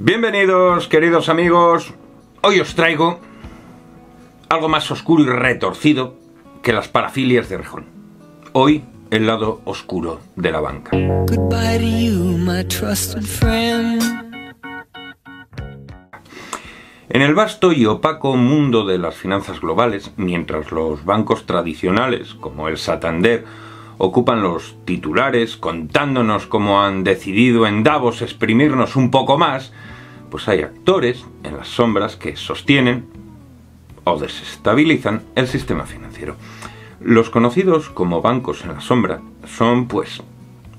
Bienvenidos, queridos amigos. Hoy os traigo algo más oscuro y retorcido que las parafilias de Rejón. Hoy, el lado oscuro de la banca. Goodbye to you, my trusted friend. En el vasto y opaco mundo de las finanzas globales, mientras los bancos tradicionales, como el Santander, ocupan los titulares contándonos cómo han decidido en Davos exprimirnos un poco más, pues hay actores en las sombras que sostienen o desestabilizan el sistema financiero. Los conocidos como bancos en la sombra son, pues,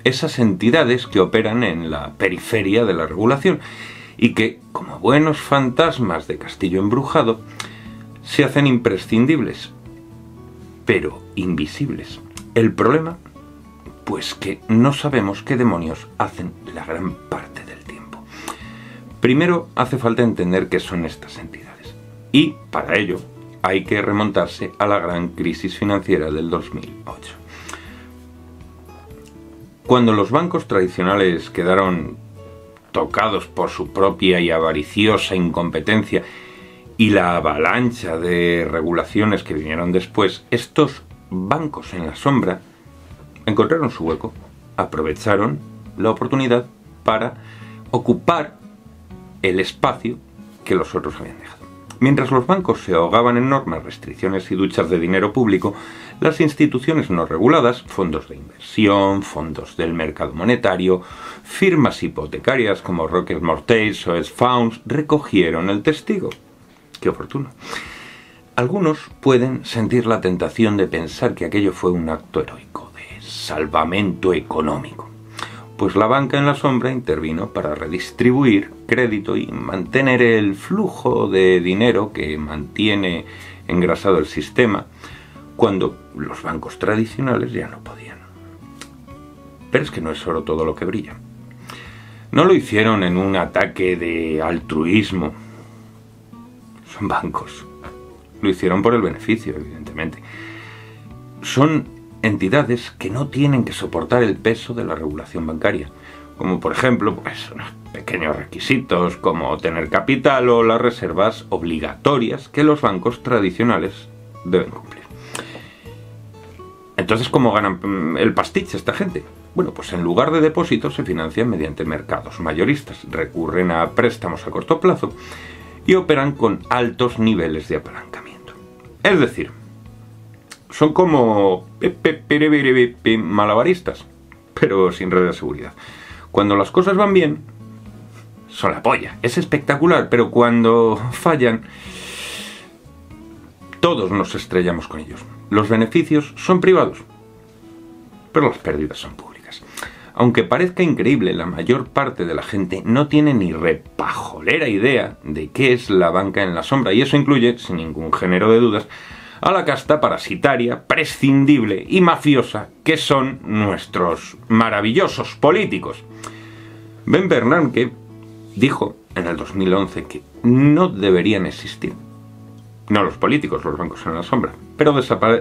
esas entidades que operan en la periferia de la regulación y que, como buenos fantasmas de castillo embrujado, se hacen imprescindibles, pero invisibles. El problema, pues que no sabemos qué demonios hacen la gran parte del tiempo. Primero hace falta entender qué son estas entidades. Y, para ello, hay que remontarse a la gran crisis financiera del 2008. Cuando los bancos tradicionales quedaron tocados por su propia y avariciosa incompetencia y la avalancha de regulaciones que vinieron después, estos bancos en la sombra encontraron su hueco, aprovecharon la oportunidad para ocupar el espacio que los otros habían dejado. Mientras los bancos se ahogaban en normas, restricciones y duchas de dinero público, las instituciones no reguladas, fondos de inversión, fondos del mercado monetario, firmas hipotecarias como Rocket Mortgage o S-Funds recogieron el testigo. ¡Qué oportuno! Algunos pueden sentir la tentación de pensar que aquello fue un acto heroico de salvamento económico, pues la banca en la sombra intervino para redistribuir crédito y mantener el flujo de dinero que mantiene engrasado el sistema cuando los bancos tradicionales ya no podían. Pero es que no es oro todo lo que brilla. No lo hicieron en un ataque de altruismo. Son bancos. Lo hicieron por el beneficio, evidentemente. Son entidades que no tienen que soportar el peso de la regulación bancaria, como por ejemplo, pues, unos pequeños requisitos como tener capital o las reservas obligatorias que los bancos tradicionales deben cumplir. Entonces, ¿cómo ganan el pastiche esta gente? Bueno, pues en lugar de depósitos se financian mediante mercados mayoristas, recurren a préstamos a corto plazo y operan con altos niveles de apalancamiento. Es decir, son como malabaristas, pero sin red de seguridad. Cuando las cosas van bien, son la polla, es espectacular, pero cuando fallan, todos nos estrellamos con ellos. Los beneficios son privados, pero las pérdidas son públicas. Aunque parezca increíble, la mayor parte de la gente no tiene ni repajolera idea de qué es la banca en la sombra, y eso incluye, sin ningún género de dudas, a la casta parasitaria, prescindible y mafiosa que son nuestros maravillosos políticos. Ben Bernanke dijo en el 2011 que no deberían existir. No los políticos, los bancos en la sombra, pero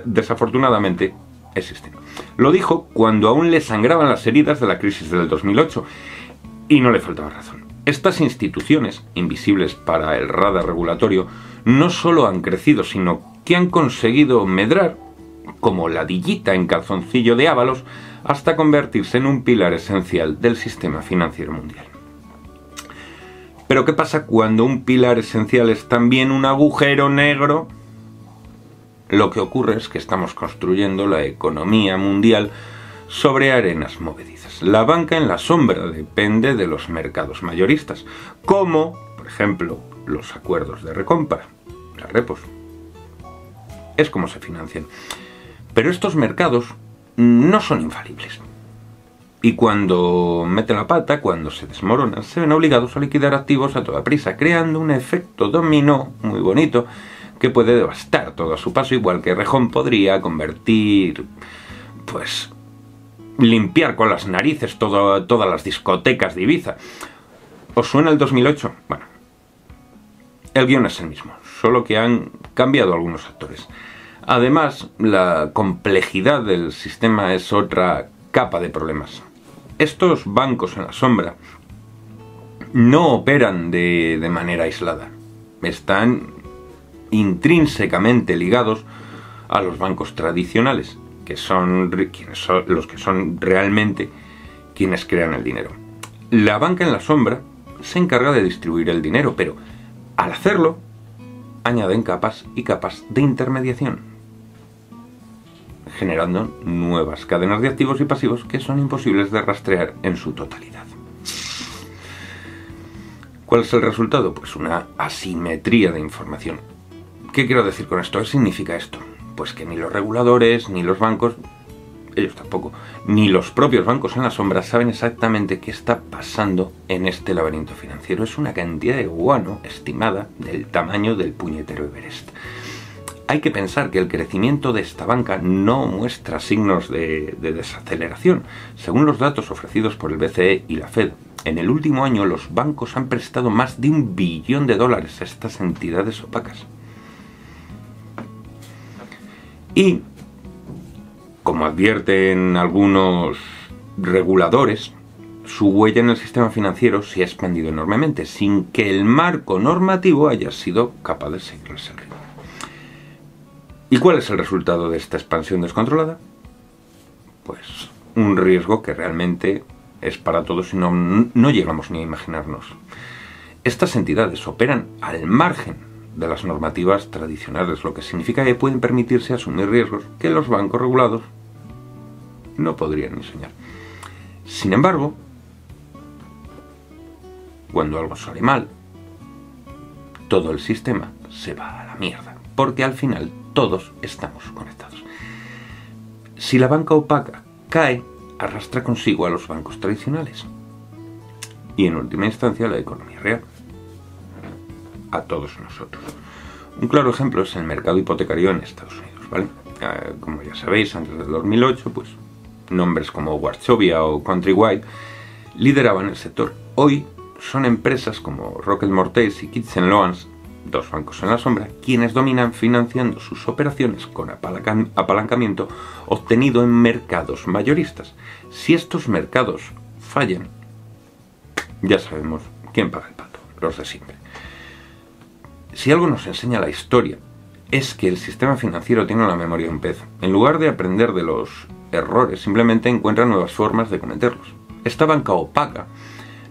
desafortunadamente existen. Lo dijo cuando aún le sangraban las heridas de la crisis del 2008 y no le faltaba razón. Estas instituciones, invisibles para el radar regulatorio, no solo han crecido, sino que han conseguido medrar, como ladillita en calzoncillo de Ábalos, hasta convertirse en un pilar esencial del sistema financiero mundial. Pero ¿qué pasa cuando un pilar esencial es también un agujero negro? Lo que ocurre es que estamos construyendo la economía mundial sobre arenas movedizas. La banca en la sombra depende de los mercados mayoristas, como, por ejemplo, los acuerdos de recompra, las repos. Es como se financian. Pero estos mercados no son infalibles. Y cuando meten la pata, cuando se desmoronan, se ven obligados a liquidar activos a toda prisa, creando un efecto dominó muy bonito que puede devastar todo a su paso, igual que Rejón podría convertir, pues, limpiar con las narices todas las discotecas de Ibiza. ¿Os suena el 2008? Bueno, el guión es el mismo, solo que han cambiado algunos actores. Además, la complejidad del sistema es otra capa de problemas. Estos bancos en la sombra no operan de manera aislada. Están intrínsecamente ligados a los bancos tradicionales, que son los que son realmente quienes crean el dinero. La banca en la sombra se encarga de distribuir el dinero, pero al hacerlo añaden capas y capas de intermediación, generando nuevas cadenas de activos y pasivos que son imposibles de rastrear en su totalidad. ¿Cuál es el resultado? Pues una asimetría de información. ¿Qué quiero decir con esto? ¿Qué significa esto? Pues que ni los reguladores, ni los bancos, ellos tampoco, ni los propios bancos en la sombra saben exactamente qué está pasando en este laberinto financiero. Es una cantidad de guano estimada del tamaño del puñetero Everest. Hay que pensar que el crecimiento de esta banca no muestra signos de desaceleración. Según los datos ofrecidos por el BCE y la Fed, en el último año los bancos han prestado más de $1 billón a estas entidades opacas. Y, como advierten algunos reguladores, su huella en el sistema financiero se ha expandido enormemente, sin que el marco normativo haya sido capaz de seguirles el ritmo. ¿Y cuál es el resultado de esta expansión descontrolada? Pues un riesgo que realmente es para todos y no llegamos ni a imaginarnos. Estas entidades operan al margen de las normativas tradicionales, lo que significa que pueden permitirse asumir riesgos que los bancos regulados no podrían enseñar. Sin embargo, cuando algo sale mal, todo el sistema se va a la mierda, porque al final todos estamos conectados. Si la banca opaca cae, arrastra consigo a los bancos tradicionales y en última instancia a la economía real, a todos nosotros. Un claro ejemplo es el mercado hipotecario en Estados Unidos, ¿vale? Como ya sabéis, antes del 2008, pues nombres como Wachovia o Countrywide lideraban el sector. Hoy son empresas como Rocket Mortgage y Kitchen Loans, dos bancos en la sombra, quienes dominan financiando sus operaciones con apalancamiento obtenido en mercados mayoristas. Si estos mercados fallan, ya sabemos quién paga el pato, los de siempre. Si algo nos enseña la historia, es que el sistema financiero tiene una memoria de un pez. En lugar de aprender de los errores, simplemente encuentra nuevas formas de cometerlos. Esta banca opaca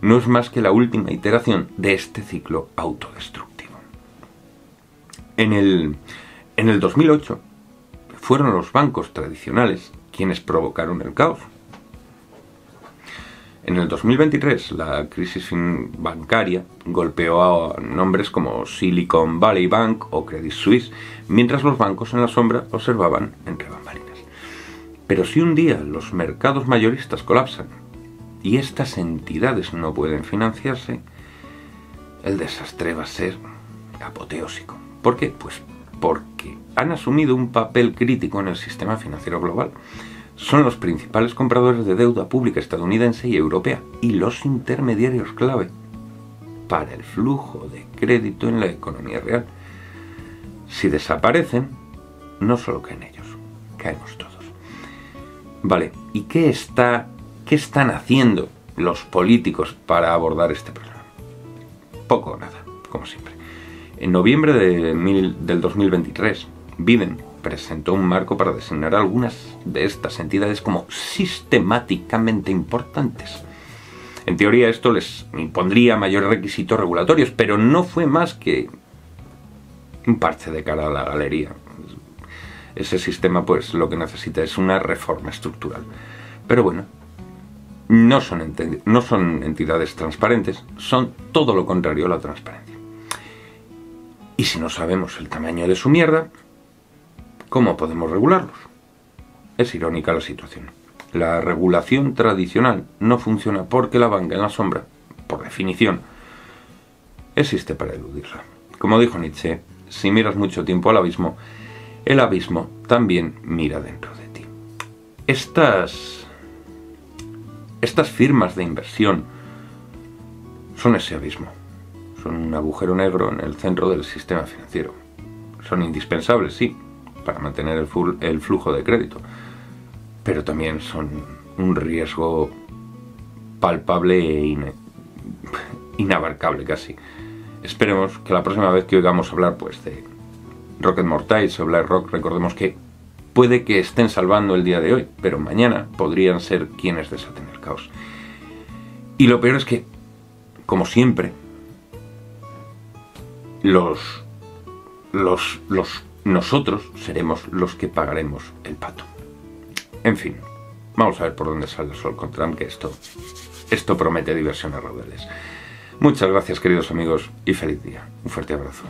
no es más que la última iteración de este ciclo autodestructivo. En el 2008 fueron los bancos tradicionales quienes provocaron el caos. En el 2023 la crisis bancaria golpeó a nombres como Silicon Valley Bank o Credit Suisse, mientras los bancos en la sombra observaban entre bambalinas. Pero si un día los mercados mayoristas colapsan y estas entidades no pueden financiarse, el desastre va a ser apoteósico. ¿Por qué? Pues porque han asumido un papel crítico en el sistema financiero global. Son los principales compradores de deuda pública estadounidense y europea y los intermediarios clave para el flujo de crédito en la economía real. Si desaparecen, no solo caen ellos, caemos todos. Vale, ¿y qué están haciendo los políticos para abordar este problema? Poco o nada, como siempre. En noviembre del 2023, Biden presentó un marco para designar algunas de estas entidades como sistemáticamente importantes. En teoría esto les impondría mayores requisitos regulatorios, pero no fue más que un parche de cara a la galería. Ese sistema pues lo que necesita es una reforma estructural. Pero bueno, no son entidades transparentes, son todo lo contrario a la transparencia. Y si no sabemos el tamaño de su mierda, ¿cómo podemos regularlos? Es irónica la situación. La regulación tradicional no funciona porque la banca en la sombra, por definición, existe para eludirla. Como dijo Nietzsche, si miras mucho tiempo al abismo, el abismo también mira dentro de ti. Estas firmas de inversión son ese abismo. Son un agujero negro en el centro del sistema financiero. Son indispensables, sí, para mantener el flujo de crédito, pero también son un riesgo palpable e inabarcable casi. Esperemos que la próxima vez que oigamos hablar pues de Rocket Mortais o Black Rock, recordemos que puede que estén salvando el día de hoy, pero mañana podrían ser quienes desaten el caos. Y lo peor es que, como siempre, nosotros seremos los que pagaremos el pato. En fin, vamos a ver por dónde sale el sol con Trump, que esto promete diversión a raudales. Muchas gracias, queridos amigos, y feliz día. Un fuerte abrazo.